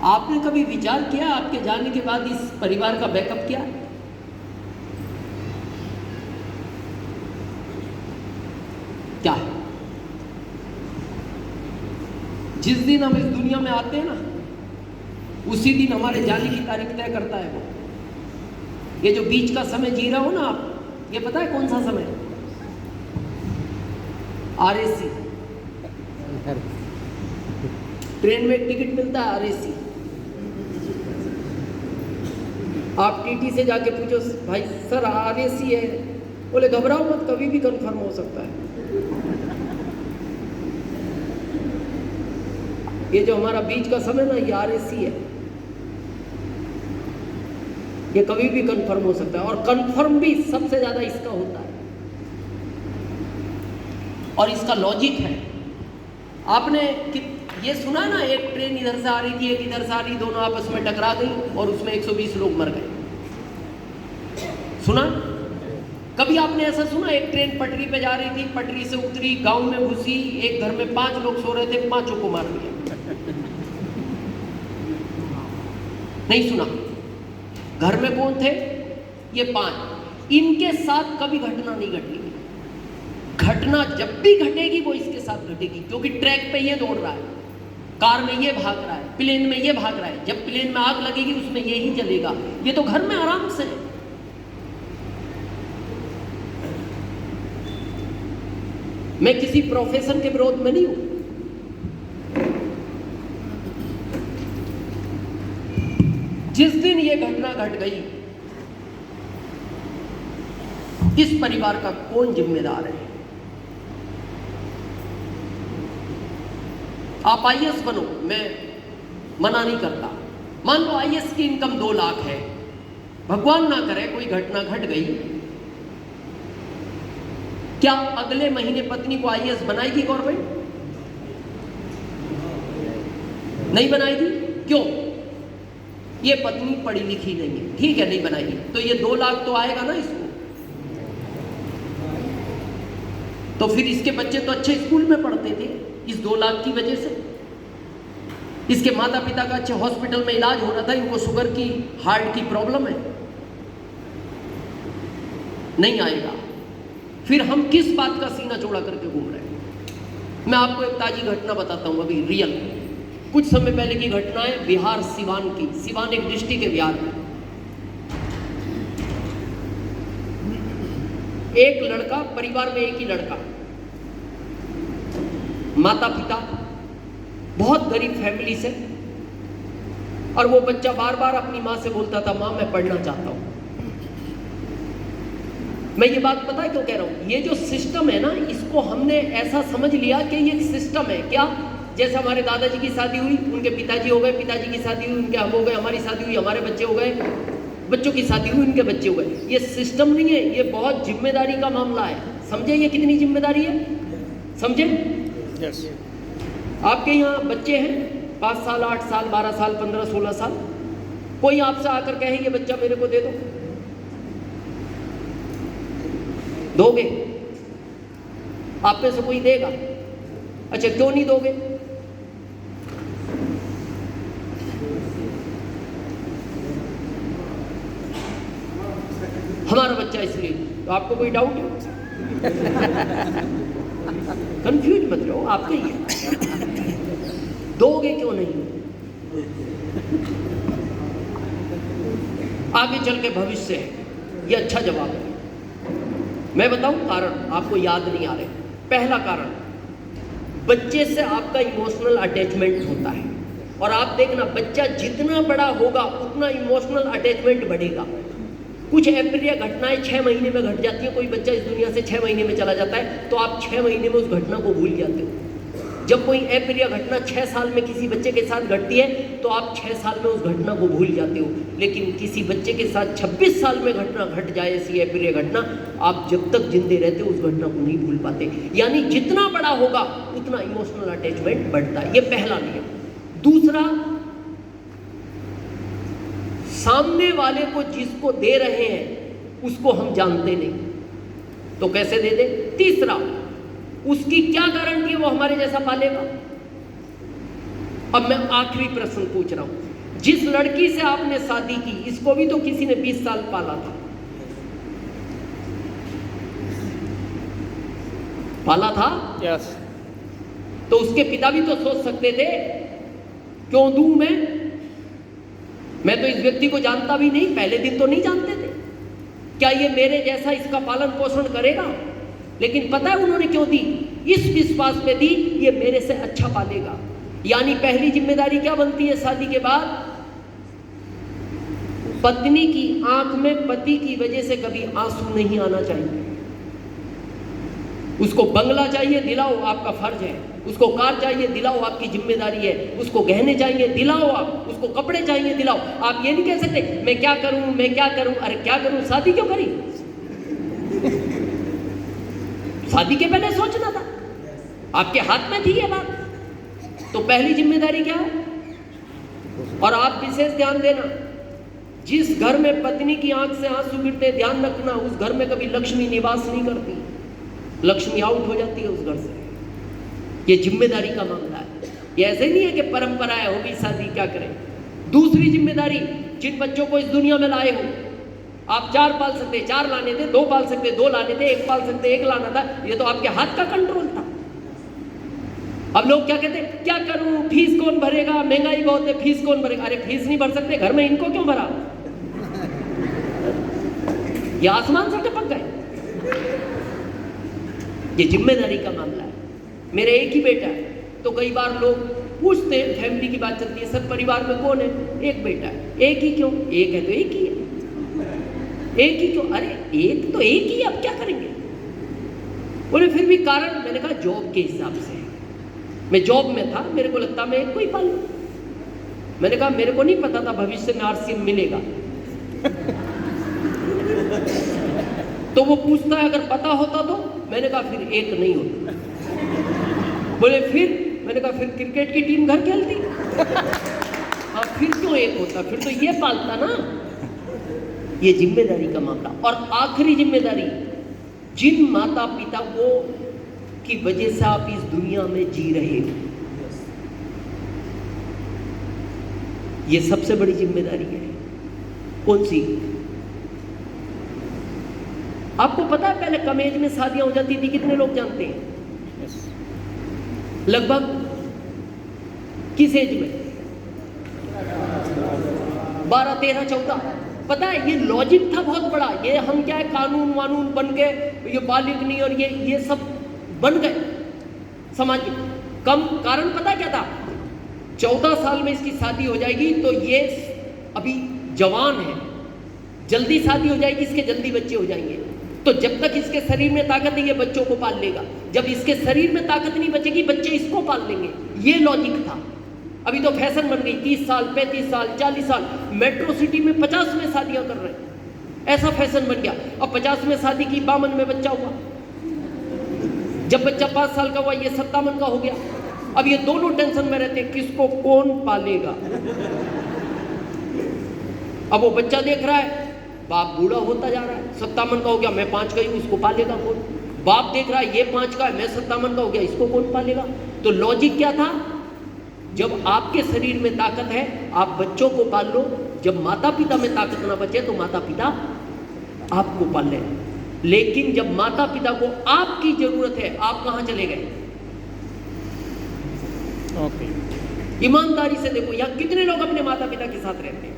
आपने कभी विचार किया आपके जाने के बाद इस परिवार का बैकअप क्या है? क्या है? जिस दिन हम इस दुनिया में आते हैं ना, उसी दिन हमारे जाने की तारीख तय करता है वो। ये जो बीच का समय जी रहे हो ना आप, ये पता है कौन सा समय? RAC। ट्रेन में टिकट मिलता है RAC। आप TT से जाके पूछो, भाई सर RAC है, बोले घबराओ मत, कभी भी कंफर्म हो सकता है। ये जो हमारा बीच का समय ना, ये RAC है, ये कभी भी कंफर्म हो सकता है। और कंफर्म भी सबसे ज्यादा इसका होता है, और इसका लॉजिक है। आपने ये सुना ना, एक ट्रेन इधर से आ रही थी, एक इधर से आ रही, दोनों आपस में टकरा गई और उसमें 120 लोग मर गए। सुना? कभी आपने ऐसा सुना एक ट्रेन पटरी पे जा रही थी, पटरी से उतरी, गांव में घुसी, एक घर में 5 लोग सो रहे थे, 5 को मार दिया? नहीं सुना। घर में कौन थे? ये 5। इनके साथ कभी घटना नहीं घटी। घटना जब भी घटेगी वो इसके साथ घटेगी, क्योंकि ट्रैक पे ये दौड़ रहा है, कार में ये भाग रहा है, प्लेन में ये भाग रहा है। जब प्लेन में आग लगेगी उसमें ये ही जलेगा। ये तो घर में आराम से है। मैं किसी प्रोफेशन के विरोध में नहीं हूं। जिस दिन ये घटना घट गई, इस परिवार का कौन जिम्मेदार है? आप IAS बनो, मैं मना नहीं करता। मान लो IAS की इनकम 2 लाख है, भगवान ना करे कोई घटना घट गई, क्या अगले महीने पत्नी को IAS बनाएगी गवर्नमेंट? नहीं बनाएगी। क्यों? ये पत्नी पढ़ी लिखी नहीं है, ठीक है, नहीं बनाएगी, तो ये 2 लाख तो आएगा ना इसको। तो फिर इसके बच्चे तो अच्छे स्कूल में पढ़ते थे इस 2 लाख की वजह से। इसके माता पिता का अच्छे हॉस्पिटल में इलाज हो रहा था, इनको शुगर की, हार्ट की प्रॉब्लम है, नहीं आएगा। फिर हम किस बात का सीना चौड़ा करके घूम रहे हैं? मैं आपको एक ताजी घटना बताता हूं, अभी रियल, कुछ समय पहले की घटना है, बिहार सिवान की। सिवान एक डिस्ट्रिक्ट है बिहार में। एक लड़का, परिवार में एक ही लड़का, माता पिता, बहुत गरीब फैमिली से, और वो बच्चा बार बार अपनी माँ से बोलता था, माँ मैं पढ़ना चाहता हूं। मैं ये बात पता है क्यों कह रहा हूं? ये जो सिस्टम है ना, इसको हमने ऐसा समझ लिया कि ये सिस्टम है। क्या? जैसे हमारे दादाजी की शादी हुई, उनके पिताजी हो गए, पिताजी की शादी हुई, उनके हम हो गए, हमारी शादी हुई, हमारे बच्चे हो गए, बच्चों की शादी हुई, उनके बच्चे हो गए। ये सिस्टम नहीं है, ये बहुत जिम्मेदारी का मामला है। समझे ये कितनी जिम्मेदारी है? समझे? Yes. आपके यहाँ बच्चे हैं 5 साल, 8 साल, 12 साल, 15, 16 साल, कोई आपसे आकर कहे ये बच्चा मेरे को दे दो, दोगे? आप में से कोई देगा? अच्छा, क्यों नहीं दोगे? हमारा बच्चा इसलिए। तो आपको कोई डाउट है? कंफ्यूज मत रहो, आपके ही है। दोगे क्यों नहीं? आगे चल के भविष्य है, ये अच्छा जवाब है। मैं बताऊं कारण, आपको याद नहीं आ रहे। पहला कारण, बच्चे से आपका इमोशनल अटैचमेंट होता है, और आप देखना बच्चा जितना बड़ा होगा उतना इमोशनल अटैचमेंट बढ़ेगा। कुछ अप्रिय घटनाएं 6 महीने में घट जाती है। कोई बच्चा इस दुनिया से 6 महीने में चला जाता है, तो आप 6 महीने में उस घटना को भूल जाते हो। जब कोई अप्रिय घटना 6 साल में किसी बच्चे के साथ घटती है, तो आप 6 साल में उस घटना को भूल जाते हो। लेकिन किसी बच्चे के साथ 26 साल में घटना घट जाए, ऐसी अप्रिय घटना, आप जब तक जिंदे रहते हो उस घटना को नहीं भूल पाते। यानी जितना बड़ा होगा उतना इमोशनल अटैचमेंट बढ़ता है। ये पहला नियम। दूसरा, सामने वाले को जिसको दे रहे हैं उसको हम जानते नहीं, तो कैसे दे दे? तीसरा, उसकी क्या गारंटी है वो हमारे जैसा पालेगा? अब मैं आखिरी प्रश्न पूछ रहा हूं, जिस लड़की से आपने शादी की, इसको भी तो किसी ने 20 साल पाला था, पाला था। यस। तो उसके पिता भी तो सोच सकते थे, क्यों दूं मैं तो इस व्यक्ति को जानता भी नहीं, पहले दिन तो नहीं जानते थे, क्या ये मेरे जैसा इसका पालन पोषण करेगा? लेकिन पता है उन्होंने क्यों दी? इस विश्वास पे दी, ये मेरे से अच्छा पालेगा। यानी पहली जिम्मेदारी क्या बनती है शादी के बाद? पत्नी की आंख में पति की वजह से कभी आंसू नहीं आना चाहिए। उसको बंगला चाहिए, दिलाओ, आपका फर्ज है। उसको कार चाहिए, दिलाओ, आपकी जिम्मेदारी है। उसको गहने चाहिए, दिलाओ आप। उसको कपड़े चाहिए, दिलाओ। आप ये नहीं कह सकते मैं क्या करूं, मैं क्या करूं। अरे क्या करूं, शादी क्यों करी? शादी के पहले सोचना था, आपके हाथ में थी ये बात। तो पहली जिम्मेदारी क्या है? और आप विशेष ध्यान देना, जिस घर में पत्नी की आंख से आंसू गिरते, ध्यान रखना, उस घर में कभी लक्ष्मी निवास नहीं करती, लक्ष्मी आउट हो जाती है उस घर से। ये जिम्मेदारी का मामला है। ये ऐसे नहीं है कि परंपरा है, होगी शादी, क्या करें। दूसरी जिम्मेदारी, जिन बच्चों को इस दुनिया में लाए हो, आप 4 पाल सकते, 4 लाने थे, 2 पाल सकते, 2 लाने थे, 1 पाल सकते, 1 लाना था। ये तो आपके हाथ का कंट्रोल था। अब लोग क्या कहते हैं, क्या करूं, फीस कौन भरेगा, महंगाई बहुत है, फीस कौन भरेगा। अरे फीस नहीं भर सकते, घर में इनको क्यों भरा? ये आसमान से टपक गए। ये जिम्मेदारी का मामला है। मेरा एक ही बेटा है, तो कई बार लोग पूछते हैं, फैमिली की बात चलती है, सर परिवार में कौन है? एक बेटा है। एक ही क्यों? एक है तो एक ही है। एक ही क्यों? अरे एक तो एक ही, अब क्या करेंगे? बोले फिर भी कारण। मैंने कहा जॉब के हिसाब से, मैं जॉब में था, मेरे को लगता मैं एक को ही पाल लूं। मैंने कहा मेरे को नहीं पता था भविष्य में आरसीएम मिलेगा। तो वो पूछता है अगर पता होता तो? मैंने कहा फिर एक नहीं होता। बोले फिर? मैंने कहा फिर क्रिकेट की टीम घर खेलती। हाँ फिर क्यों एक होता, फिर तो ये पालता ना। ये जिम्मेदारी का मामला। और आखिरी जिम्मेदारी, जिन माता पिता को की वजह से आप इस दुनिया में जी रहे हो, ये सबसे बड़ी जिम्मेदारी है। कौन सी? आपको पता है पहले कम एज में शादियां हो जाती थी, कितने लोग जानते हैं? लगभग किस एज में? 12, 13, 14। पता है ये लॉजिक था बहुत बड़ा। ये हम क्या है, कानून वानून बन के, ये बालिग नहीं और ये सब बन गए समाज में। कम कारण पता है क्या था? 14 साल में इसकी शादी हो जाएगी तो ये अभी जवान है, जल्दी शादी हो जाएगी, इसके जल्दी बच्चे हो जाएंगे। तो जब तक इसके शरीर में ताकत है ये बच्चों को पाल लेगा, जब इसके शरीर में ताकत नहीं बचेगी बच्चे इसको पाल लेंगे। ये लॉजिक था। अभी तो फैशन बन गई, 30 साल, 35 साल, 40 साल। मेट्रो सिटी में 50 में शादियां कर रहे हैं, ऐसा फैशन बन गया। अब 50 में शादी की, 52 में बच्चा हुआ। जब बच्चा 5 साल का हुआ, ये 57 का हो गया। अब ये दोनों टेंशन में रहते हैं, किसको कौन पालेगा। अब वो बच्चा देख रहा है बाप बूढ़ा होता जा रहा है, 57 का हो गया, मैं 5 का ही हूं, उसको पालेगा कौन? बाप देख रहा है ये 5 का है, मैं 57 का हो गया, इसको कौन पालेगा? तो लॉजिक क्या था? जब आपके शरीर में ताकत है आप बच्चों को पाल लो, जब माता पिता में ताकत ना बचे तो माता पिता आपको पाल ले। लेकिन जब माता पिता को आपकी जरूरत है, आप कहां चले गए? ओके। ईमानदारी से देखो, यहां कितने लोग अपने माता पिता के साथ रहते हैं?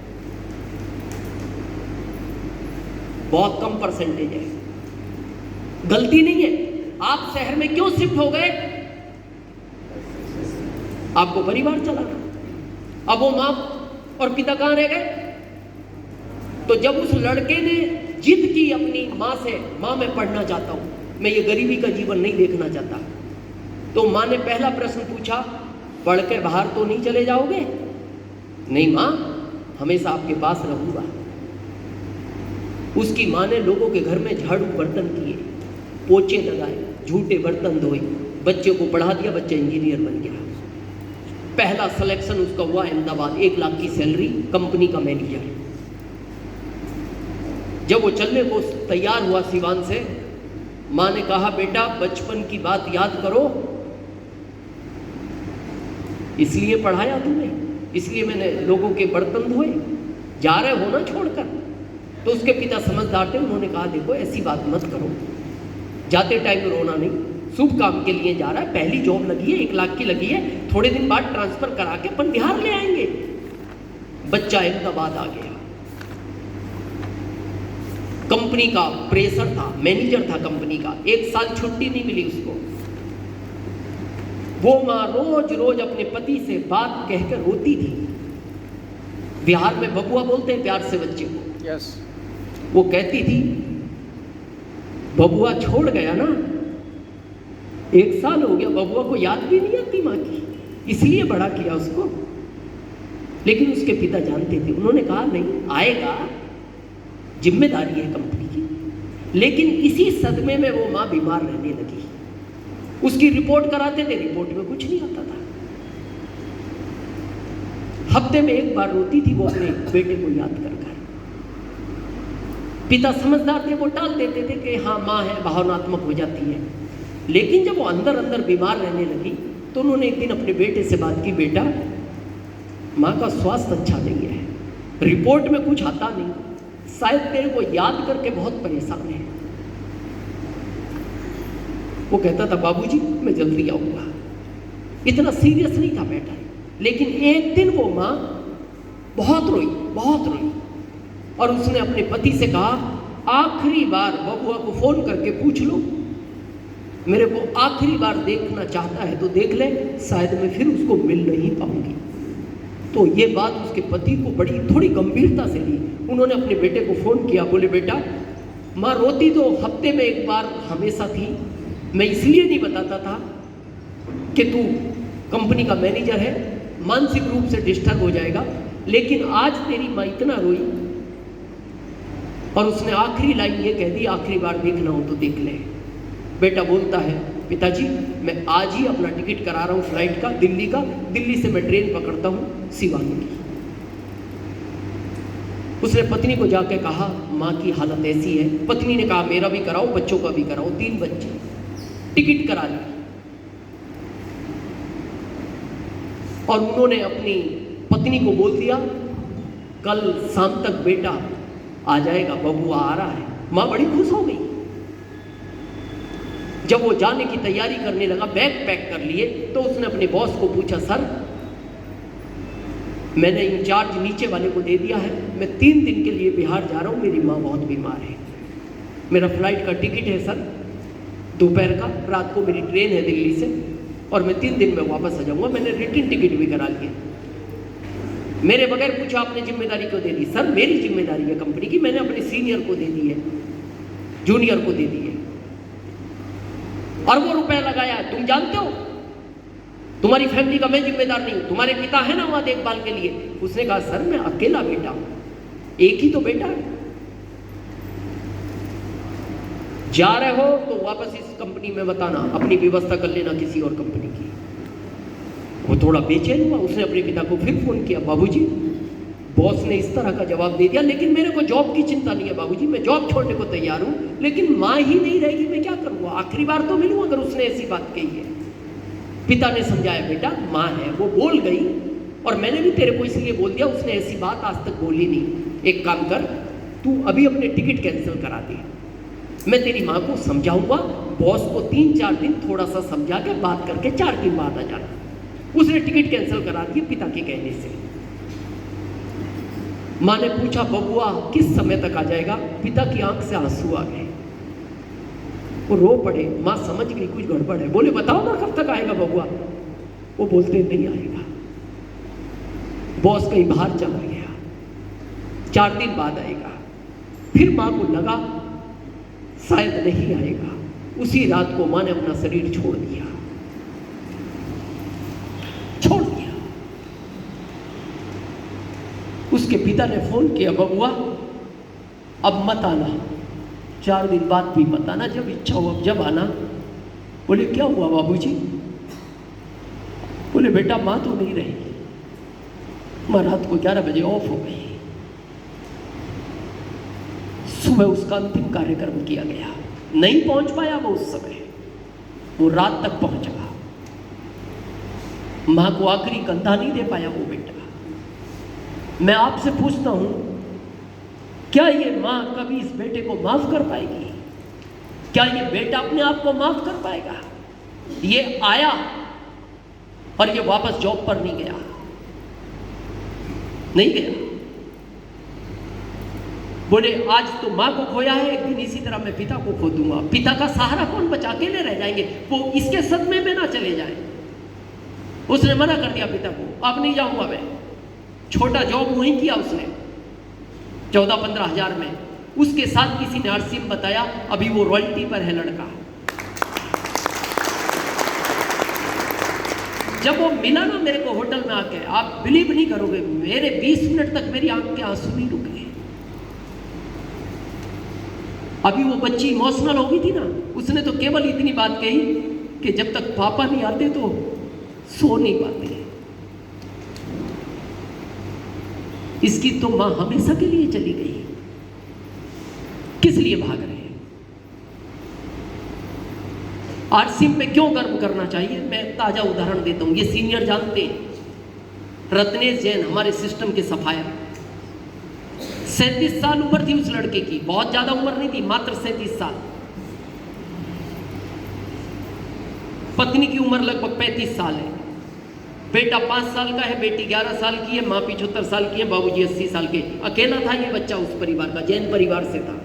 बहुत कम परसेंटेज है। गलती नहीं है। आप शहर में क्यों शिफ्ट हो गए? आपको परिवार चलाना। अब वो मां और पिता कहां रह गए? तो जब उस लड़के ने जिद की अपनी मां से, मां मैं पढ़ना चाहता हूं, मैं ये गरीबी का जीवन नहीं देखना चाहता, तो मां ने पहला प्रश्न पूछा, पढ़ के बाहर तो नहीं चले जाओगे? नहीं मां, हमेशा आपके पास रहूंगा। उसकी मां ने लोगों के घर में झाड़ू बर्तन किए, पोछे लगाए, झूठे बर्तन धोए, बच्चे को पढ़ा दिया, बच्चा इंजीनियर बन गया। पहला सिलेक्शन उसका हुआ अहमदाबाद, 1 लाख की सैलरी, कंपनी का मैनेजर। जब वो चलने को तैयार हुआ सिवान से, मां ने कहा बेटा बचपन की बात याद करो, इसलिए पढ़ाया तुम्हें, इसलिए मैंने लोगों के बर्तन धोए, जा रहे हो ना छोड़कर। तो उसके पिता समझदार थे, उन्होंने कहा देखो ऐसी बात मत करो, जाते टाइम रोना नहीं, शुभ काम के लिए जा रहा है, पहली जॉब लगी है, 1 लाख की लगी है, थोड़े दिन बाद ट्रांसफर करा के अपन बिहार ले आएंगे। बच्चा अहमदाबाद आ गया, कंपनी का प्रेशर था, मैनेजर था कंपनी का, 1 साल छुट्टी नहीं मिली उसको। वो माँ रोज रोज अपने पति से बात कहकर रोती थी। बिहार में बबुआ बोलते हैं प्यार से बच्चे को। यस। वो कहती थी बबुआ छोड़ गया ना, 1 साल हो गया, बबुआ को याद भी नहीं आती माँ की, इसलिए बड़ा किया उसको। लेकिन उसके पिता जानते थे, उन्होंने कहा नहीं आएगा, जिम्मेदारी है कंपनी की। लेकिन इसी सदमे में वो माँ बीमार रहने लगी। उसकी रिपोर्ट कराते थे, रिपोर्ट में कुछ नहीं आता था। हफ्ते में 1 बार रोती थी वो अपने बेटे को याद कर कर। पिता समझदार थे, वो टाल देते थे कि हाँ माँ है, भावनात्मक हो जाती है। लेकिन जब वो अंदर अंदर बीमार रहने लगी तो उन्होंने एक दिन अपने बेटे से बात की, बेटा माँ का स्वास्थ्य अच्छा नहीं है, रिपोर्ट में कुछ आता नहीं, शायद तेरे को याद करके बहुत परेशान है। वो कहता था बाबूजी मैं जल्दी आऊँगा, इतना सीरियस नहीं था बेटा। लेकिन एक दिन वो माँ बहुत रोई, बहुत रोई, और उसने अपने पति से कहा आखिरी बार बबुआ को फ़ोन करके पूछ लो, मेरे को आखिरी बार देखना चाहता है तो देख ले, शायद मैं फिर उसको मिल नहीं पाऊंगी। तो ये बात उसके पति को बड़ी थोड़ी गंभीरता से ली। उन्होंने अपने बेटे को फ़ोन किया, बोले बेटा माँ रोती तो हफ्ते में 1 बार हमेशा थी, मैं इसलिए नहीं बताता था कि तू कंपनी का मैनेजर है, मानसिक रूप से डिस्टर्ब हो जाएगा, लेकिन आज तेरी माँ इतना रोई और उसने आखिरी लाइन ये कह दी आखिरी बार देखना हो तो देख ले। बेटा बोलता है पिताजी मैं आज ही अपना टिकट करा रहा हूँ फ्लाइट का, दिल्ली का, दिल्ली से मैं ट्रेन पकड़ता हूँ सिवान की। उसने पत्नी को जाके कहा माँ की हालत ऐसी है। पत्नी ने कहा मेरा भी कराओ, बच्चों का भी कराओ, 3 बच्चे, टिकट करा ली। और उन्होंने अपनी पत्नी को बोल दिया कल शाम तक बेटा आ जाएगा, बबुआ आ रहा है। माँ बड़ी खुश हो गई। जब वो जाने की तैयारी करने लगा, बैग पैक कर लिए, तो उसने अपने बॉस को पूछा सर मैंने इंचार्ज नीचे वाले को दे दिया है, मैं 3 दिन के लिए बिहार जा रहा हूँ, मेरी माँ बहुत बीमार है, मेरा फ्लाइट का टिकट है सर, दोपहर का, रात को मेरी ट्रेन है दिल्ली से, और मैं 3 दिन में वापस आ जाऊँगा। मैंने रिटर्न टिकट भी करा लिया। मेरे बगैर पूछा आपने जिम्मेदारी क्यों दे दी? सर मेरी जिम्मेदारी है कंपनी की, मैंने अपने सीनियर को दे दी है, जूनियर को दे दी है, और वो रुपया लगाया है, तुम जानते हो, तुम्हारी फैमिली का मैं जिम्मेदार नहीं हूं, तुम्हारे पिता है ना वहां देखभाल के लिए। उसने कहा सर मैं अकेला बेटा हूं, एक ही तो बेटा है, जा रहे हो तो वापस इस कंपनी में बताना, अपनी व्यवस्था कर लेना किसी और कंपनी की। वो थोड़ा बेचैन हुआ, उसने अपने पिता को फिर फोन किया, बाबूजी बॉस ने इस तरह का जवाब दे दिया, लेकिन मेरे को जॉब की चिंता नहीं है बाबूजी, मैं जॉब छोड़ने को तैयार हूं, लेकिन माँ ही नहीं रहेगी, मैं क्या करूँगा, आखिरी बार तो मिलूँ अगर उसने ऐसी बात कही है। पिता ने समझाया बेटा माँ है, वो बोल गई, और मैंने भी तेरे को इसलिए बोल दिया, उसने ऐसी बात आज तक बोली नहीं। एक काम कर, तू अभी अपने टिकट कैंसिल करा दे, मैं तेरी माँ को समझाऊंगा, बॉस को 3-4 दिन थोड़ा सा समझा के बात करके 4 दिन बाद आ जाना। उसने टिकट कैंसिल करा दिए पिता के कहने से। माँ ने पूछा बबुआ किस समय तक आ जाएगा? पिता की आंख से आंसू आ गए, वो रो पड़े। माँ समझ गई कुछ गड़बड़ है, बोले बताओ ना कब तक आएगा बबुआ? वो बोलते नहीं आएगा, बॉस कहीं बाहर चला गया, 4 दिन बाद आएगा। फिर माँ को लगा शायद नहीं आएगा। उसी रात को माँ ने अपना शरीर छोड़ दिया। उसके पिता ने फोन किया, बबुआ अब मत आना, 4 दिन बाद भी मत आना, जब इच्छा हो अब जब आना। बोले क्या हुआ बाबूजी? बोले बेटा माँ तो नहीं रही, माँ रात को 11 बजे ऑफ हो गई। सुबह उसका अंतिम कार्यक्रम किया गया, नहीं पहुंच पाया वो उस समय, वो रात तक पहुंचा। माँ को आखिरी कंधा नहीं दे पाया वो बेटा। मैं आपसे पूछता हूं, क्या ये मां कभी इस बेटे को माफ कर पाएगी? क्या ये बेटा अपने आप को माफ कर पाएगा? ये आया और ये वापस जॉब पर नहीं गया, नहीं गया। बोले आज तो मां को खोया है, एक दिन इसी तरह मैं पिता को खो दूंगा। पिता का सहारा कौन बचा, अकेले रह जाएंगे, वो इसके सदमे में ना चले जाए। उसने मना कर दिया पिता को, अब नहीं जाऊंगा मैं। छोटा जॉब वहीं किया उसने 14-15 हज़ार में। उसके साथ किसी ने आरसीएम बताया, अभी वो रॉयल्टी पर है लड़का। जब वो मिला ना मेरे को होटल में आके, आप बिलीव नहीं करोगे, मेरे 20 मिनट तक मेरी आंख के आंसू नहीं रुके। अभी वो बच्ची इमोशनल हो गई थी ना, उसने तो केवल इतनी बात कही कि जब तक पापा नहीं आते तो सो नहीं पाते। इसकी तो मां हमेशा के लिए चली गई, किस लिए भाग रहे हैं? आरसीएम पे क्यों गर्व करना चाहिए? मैं ताजा उदाहरण देता हूं, ये सीनियर जानते हैं। रत्नेश जैन हमारे सिस्टम के सफायर, 37 साल उम्र थी उस लड़के की, बहुत ज्यादा उम्र नहीं थी, मात्र 37 साल। पत्नी की उम्र लगभग 35 साल है। बेटा 5 साल का है, बेटी 11 साल की है, माँ 75 साल की है, बाबूजी 80 साल के। अकेला था ये बच्चा उस परिवार का, जैन परिवार से था।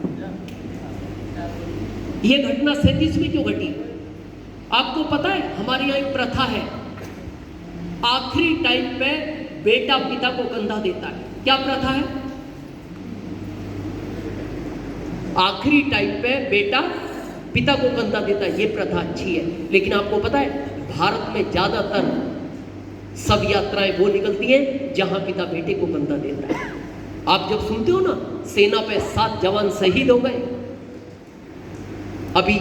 ये घटना 37 में क्यों घटी? आपको पता है, हमारे यहाँ एक प्रथा है, आखिरी टाइम पे बेटा पिता को कंधा देता है। क्या प्रथा है? आखिरी टाइम पे बेटा पिता को कंधा देता है, ये प्रथा अच्छी है। लेकिन आपको पता है, भारत में ज्यादातर सब यात्राएं वो निकलती हैं जहां पिता बेटे को कंधा देता है। आप जब सुनते हो ना, सेना पे 7 जवान शहीद हो गए, अभी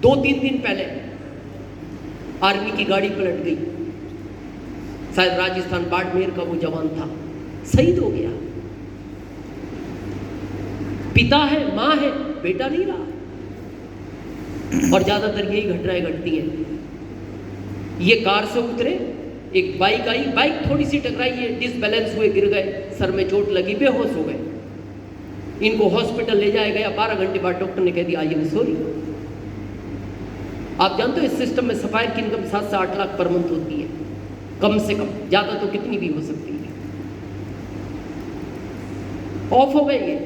2-3 दिन पहले आर्मी की गाड़ी पलट गई, शायद राजस्थान बाड़मेर का वो जवान था, शहीद हो गया। पिता है, मां है, बेटा नहीं रहा। और ज्यादातर यही घटनाएं घटती हैं। ये कार से उतरे, एक बाइक आई, बाइक थोड़ी सी टकराई, है डिसबैलेंस हुए, गिर गए, सर में चोट लगी, बेहोश हो गए। इनको हॉस्पिटल ले जाया गया, 12 घंटे बाद डॉक्टर ने कह दिया आई एम सॉरी। आप जानते हो इस सिस्टम में सफायर की इनकम 7 से 8 लाख पर मंथ होती है, कम से कम, ज्यादा तो कितनी भी हो सकती है। ऑफ हो गए ये।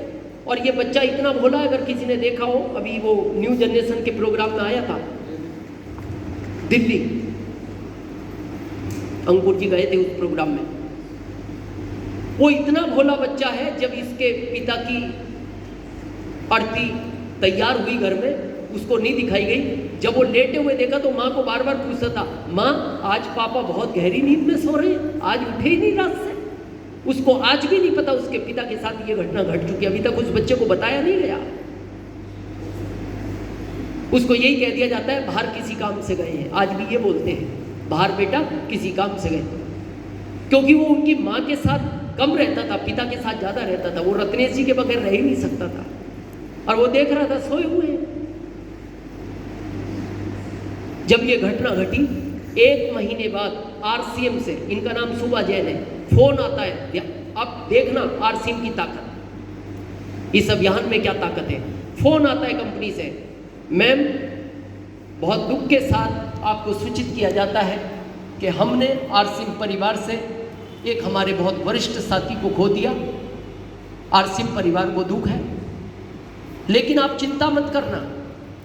और ये बच्चा इतना भोला, अगर किसी ने देखा हो, अभी वो न्यू जनरेशन के प्रोग्राम में आया था दिल्ली, अंकुर जी गए थे उस प्रोग्राम में। वो इतना भोला बच्चा है, जब इसके पिता की अर्थी तैयार हुई घर में, उसको नहीं दिखाई गई। जब वो लेटे हुए देखा तो माँ को बार बार पूछता था, माँ आज पापा बहुत गहरी नींद में सो रहे हैं, आज उठे ही नहीं रात से। उसको आज भी नहीं पता उसके पिता के साथ ये घटना घट चुकी है, अभी तक उस बच्चे को बताया नहीं गया। उसको यही कह दिया जाता है बाहर किसी काम से गए हैं, आज भी ये बोलते हैं बाहर बेटा किसी काम से गए, क्योंकि वो उनकी माँ के साथ कम रहता था, पिता के साथ ज्यादा रहता था। वो रत्नेश जी के बगैर रह ही नहीं सकता था, और वो देख रहा था सोए हुए। जब ये घटना घटी, 1 महीने बाद आरसीएम से, इनका नाम सुबा जैन है, फोन आता है। अब देखना आरसीएम की ताकत, इस अभियान में क्या ताकत है। फोन आता है कंपनी से, मैम बहुत दुख के साथ आपको सूचित किया जाता है कि हमने आरसीएम परिवार से एक हमारे बहुत वरिष्ठ साथी को खो दिया। आरसीएम परिवार को दुख है, लेकिन आप चिंता मत करना,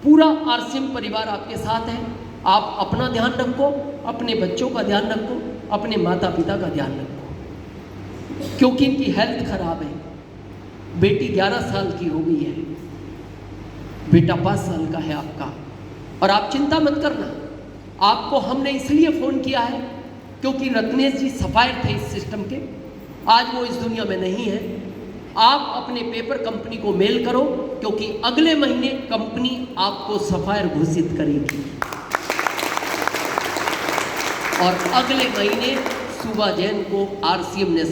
पूरा आरसीएम परिवार आपके साथ है। आप अपना ध्यान रखो, अपने बच्चों का ध्यान रखो, अपने माता पिता का ध्यान रखो, क्योंकि इनकी हेल्थ खराब है। बेटी 11 साल की हो गई है, बेटा 5 साल का है आपका। और आप चिंता मत करना, आपको हमने इसलिए फ़ोन किया है क्योंकि रत्नेश जी सफायर थे इस सिस्टम के, आज वो इस दुनिया में नहीं है। आप अपने पेपर कंपनी को मेल करो, क्योंकि अगले महीने कंपनी आपको सफायर घोषित करेगी, और अगले महीने सुबा जैन को आरसीएम ने